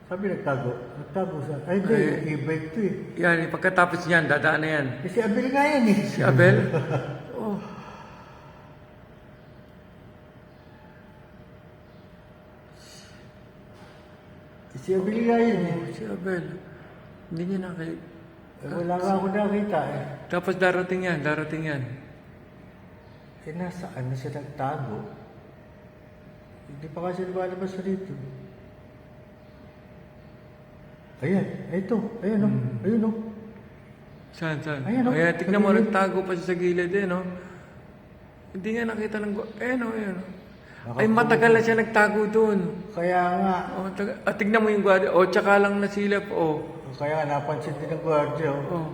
Sabi nagtago. Nagtago sa... Ay, hindi. E-bike to eh. Yan, pagkatapos niyan, dadaan na yan. Si Abel nga yan eh. Si Abel? Oh. Si Abel nga yan eh. Si Abel. Hindi niya nakita. Wala nga ako nakita eh. Tapos darating yan, darating yan. Eh, nasaan na siya nagtago? Hindi pa kasi lumalabas sa dito. Ayan, ito. Ayan o. Ayun o. Saan, saan? Ayan, oh. Ayan, tignan mo, Sa gilid. nagtago pa siya sa gilid eh, no? Hindi nga nakita ng... Ayan o, ayan o. Ay, matagal na siya nagtago doon. Kaya nga. Oh, tignan mo yung gwardiya. Oh, tsaka lang nasilap. Oh. Kaya nga, napansin din ng gwardiya. Oh.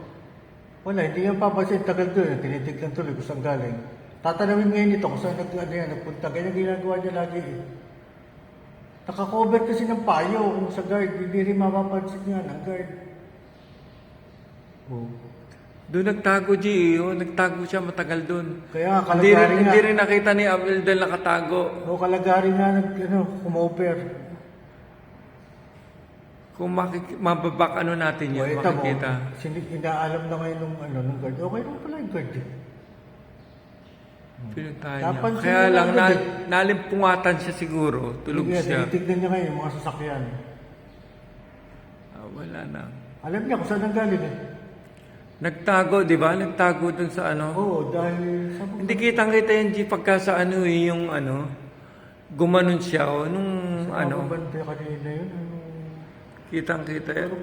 Wala, hindi nga papansin. Tagal doon. Tinitignan tuloy kung saan galing. Tatanawin ngayon ito kung saan nagpunta. Kaya ginagawa niya lagi eh. Nakakover kasi ng payo kung sa guard. Hindi rin mapapansin nga ng guard. Oh. Doon nagtago, G. Oh, nagtago siya matagal doon. Kaya Hindi kalagari nga. hindi rin nakita ni Abel dahil nakatago. O kalagari nga kumover. Kung mababak ano natin yun, Ito mo, makikita. inaalam na ngayon nung guard. Okay lang pala yung guard eh. Pinuntahan niya. Napansin Kaya niya lang, agad eh. nalimpungatan siya siguro. Tulog Sige, siya. tinitignan niya ngayon yung mga sasakyan. Wala na. Alam niya kung saan ang galing eh. Nagtago, di ba? Nagtago dun sa ano. Oo, dahil sa Hindi kitang-kita yung G pagka sa ano eh, yung ano, gumanon siya o nung ano, banda kanina yun. kitang-kita. Pero